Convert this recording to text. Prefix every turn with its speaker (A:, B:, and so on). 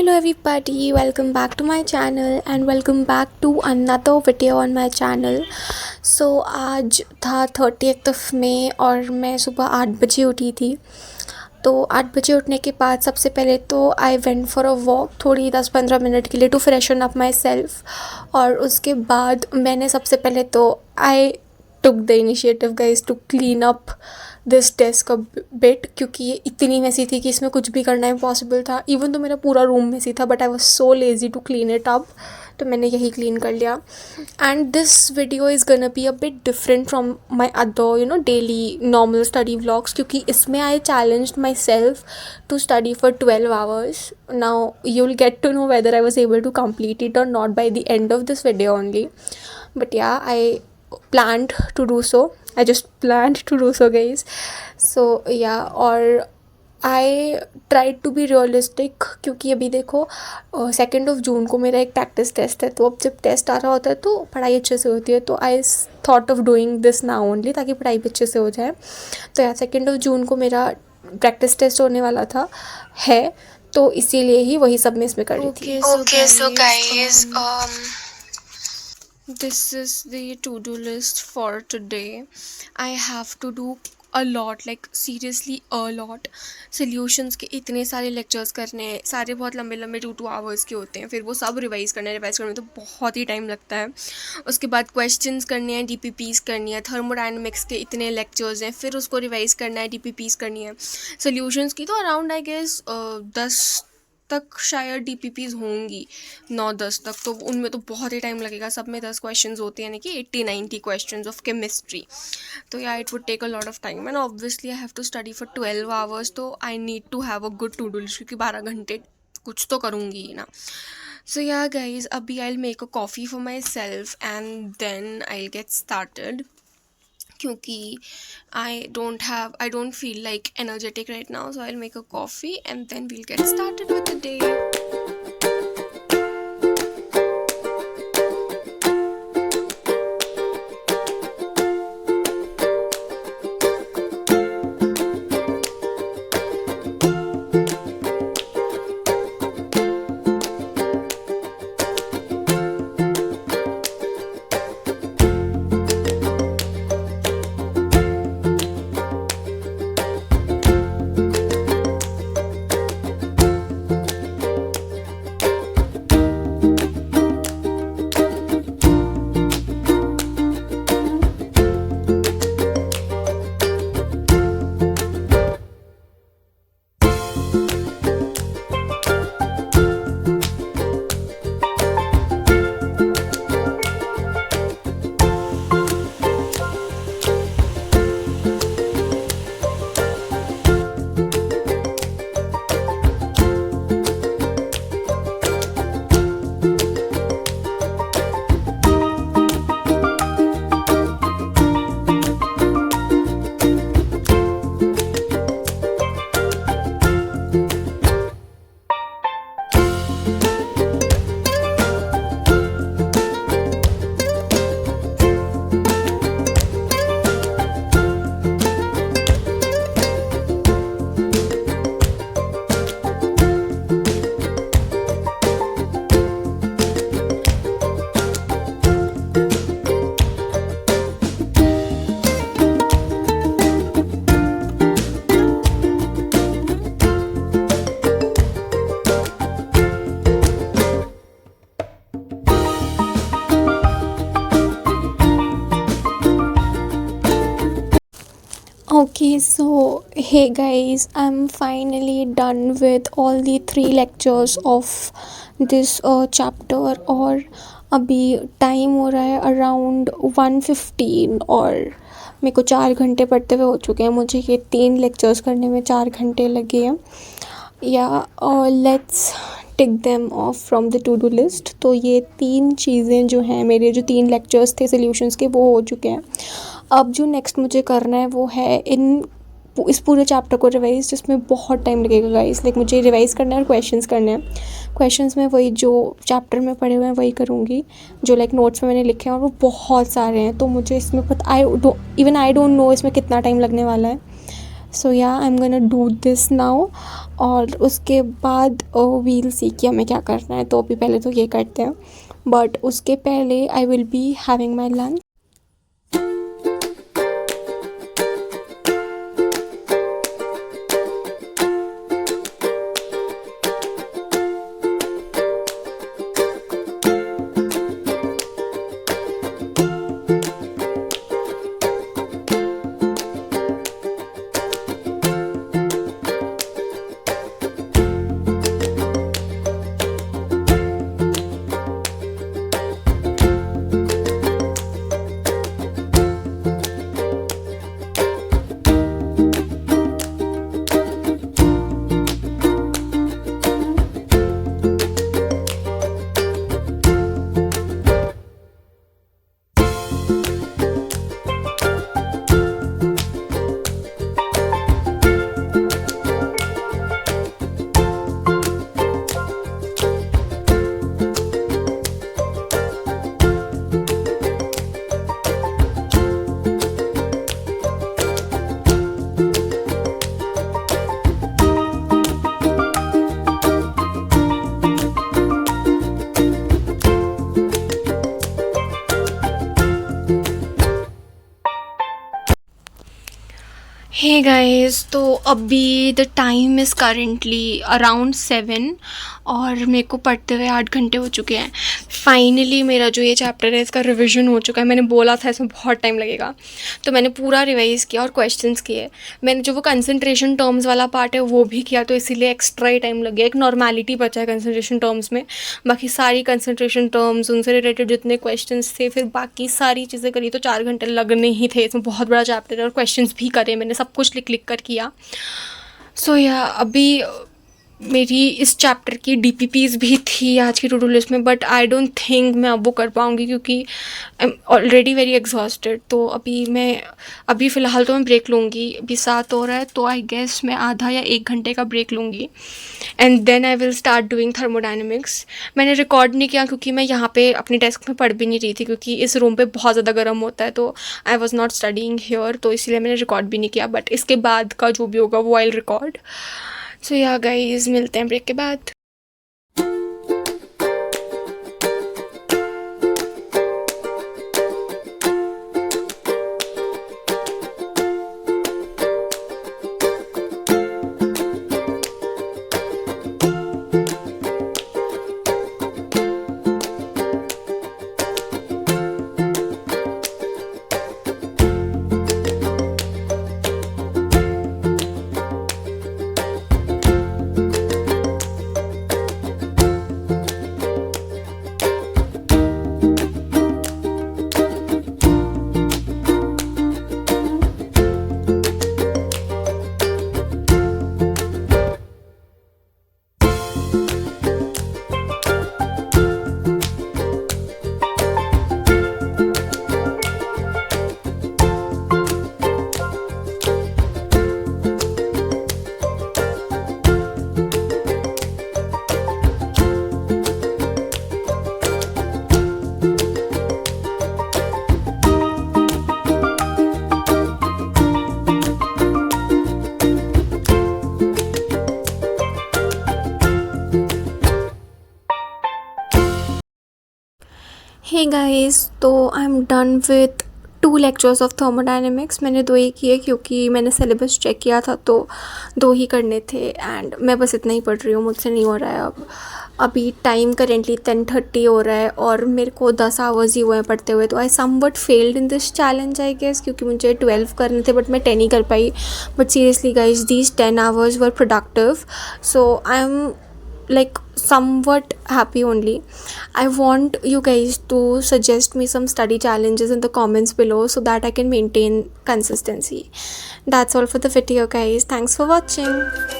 A: Hello everybody, welcome back to my channel and welcome back to another video on my channel. So आज था 30th मई और मैं सुबह 8 बजे उठी थी। तो 8 बजे उठने के बाद सबसे पहले तो I went for a walk थोड़ी 10-15 मिनट के लिए to freshen up myself. और उसके बाद मैंने सबसे पहले तो I took the initiative guys to clean up this desk a bit, क्योंकि ये इतनी मेसी थी कि इसमें कुछ भी करना इम्पॉसिबल था। इवन तो मेरा पूरा रूम मेसी था but I was so lazy to clean it up, तो मैंने यही क्लीन कर लिया। And this video is gonna be a bit different from my other daily normal study vlogs, क्योंकि इसमें I challenged myself to study for 12 hours. Now you will get to know whether I was able to complete it or not by the end of this video only. But yeah, I planned to do so. I just planned to do so guys. So yeah, और I tried to be realistic, क्योंकि अभी देखो 2 जून को मेरा एक practice test है। तो अब जब टेस्ट आ रहा होता है तो पढ़ाई अच्छे से होती है, तो I thought of doing this now only, ताकि पढ़ाई भी अच्छे से हो जाए। तो यार 2 जून को मेरा प्रैक्टिस टेस्ट होने वाला था तो इसीलिए ही वही सब मैं इसमें कर रही थी।
B: Okay, so guys, this is the to-do list for today. I have to do a lot, like seriously a lot. Solutions के इतने सारे lectures करने हैं, सारे बहुत लंबे लंबे 2 hours के होते हैं। फिर वो सब रिवाइज़ करने में तो बहुत ही टाइम लगता है। उसके बाद क्वेश्चंस करने हैं, DPPs करनी है, थर्मोडायनेमिक्स के इतने lectures हैं, फिर उसको रिवाइज़ करना है, DPPs करनी है। सॉल्यूशंस की तो अराउंड आई गेस 10 तक शायद DPPs होंगी, 9-10 तक, तो उनमें तो बहुत ही टाइम लगेगा। सब में 10 क्वेश्चंस होते हैं, यानी कि 80-90 क्वेश्चंस ऑफ केमिस्ट्री। तो yeah it would take a lot of time and obviously I have to study for 12 hours। तो I need to have a good to do list, क्योंकि 12 घंटे कुछ तो करूँगी ही ना। सो या गाइज, अभी I will make a coffee for myself and then I will get started, क्योंकि I don't feel like energetic right now. So I'll make a coffee and then we'll get started with the day.
A: Okay, so hey guys, I'm finally done with all the 3 lectures of this chapter और अभी time हो रहा है around 1:15 और मेरे को 4 घंटे पढ़ते हुए हो चुके हैं। मुझे ये 3 लेक्चर्स करने में 4 घंटे लगे हैं। या let's tick them of from the two do list. तो ये 3 चीज़ें जो हैं, मेरे जो 3 लेक्चर्स थे सॉल्यूशंस के, वो हो चुके हैं। अब जो नेक्स्ट मुझे करना है वो है इस पूरे चैप्टर को रिवाइज़, जिसमें बहुत टाइम लगेगा गाइस। लाइक मुझे रिवाइज़ करना है और क्वेश्चंस करने हैं। क्वेश्चंस में वही जो चैप्टर में पढ़े हुए हैं वही करूँगी, जो लाइक नोट्स में मैंने लिखे हैं, और वो बहुत सारे हैं। तो मुझे इसमें पता आई डोंट नो इसमें कितना टाइम लगने वाला है। सो या I am gonna do this now, और उसके बाद वील सी कि हमें क्या करना है। तो अभी पहले तो ये करते हैं, बट उसके पहले I will be having my lunch. Hey guys, तो अभी the time is currently around 7 और मेरे को पढ़ते हुए 8 घंटे हो चुके हैं। फाइनली मेरा जो ये चैप्टर है इसका रिवीजन हो चुका है। मैंने बोला था इसमें बहुत टाइम लगेगा, तो मैंने पूरा रिवाइज़ किया और क्वेश्चंस किए। मैंने जो वो कंसंट्रेशन टर्म्स वाला पार्ट है वो भी किया, तो इसीलिए एक्स्ट्रा ही टाइम लग गया। एक नॉर्मेलिटी बचा है कंसंट्रेशन टर्म्स में, बाकी सारी कंसंट्रेशन टर्म्स, उनसे रिलेटेड जितने क्वेश्चंस थे, फिर बाकी सारी चीज़ें करी तो 4 घंटे लगने ही थे। इसमें बहुत बड़ा चैप्टर है और क्वेश्चंस भी करे मैंने, सब कुछ लिख लिख कर किया। सो या अभी मेरी इस चैप्टर की DPPs भी थी आज की टू डू लिस्ट में, बट आई डोंट थिंक मैं अब वो कर पाऊँगी क्योंकि I am already very exhausted. तो अभी फ़िलहाल तो मैं ब्रेक लूँगी। अभी 7 हो रहा है, तो आई गेस मैं आधा या 1 घंटे का ब्रेक लूँगी and then I will start doing thermodynamics. मैंने रिकॉर्ड नहीं किया क्योंकि मैं यहाँ पे अपने डेस्क में पढ़ भी नहीं रही थी, क्योंकि इस रूम पे बहुत ज़्यादा गर्म होता है, तो I was not studying here, तो इसलिए मैंने रिकॉर्ड भी नहीं किया। बट इसके बाद का जो भी होगा वो आई रिकॉर्ड। सो या गाइस, मिलते हैं ब्रेक के बाद। हे गाइस, तो I am done with 2 lectures of thermodynamics. मैंने 2 ही किए क्योंकि मैंने सिलेबस चेक किया था, तो 2 ही करने थे एंड मैं बस इतना ही पढ़ रही हूँ, मुझसे नहीं हो रहा है अब। अभी टाइम करेंटली 10:30 हो रहा है और मेरे को 10 आवर्स ही हुए हैं पढ़ते हुए, तो I somewhat failed in this challenge I guess, क्योंकि मुझे 12 करने थे बट मैं 10 ही कर पाई। But seriously guys, these 10 hours were productive, so I am like somewhat happy only. I want you guys to suggest me some study challenges in the comments below so that I can maintain consistency. That's all for the video guys. Thanks for watching.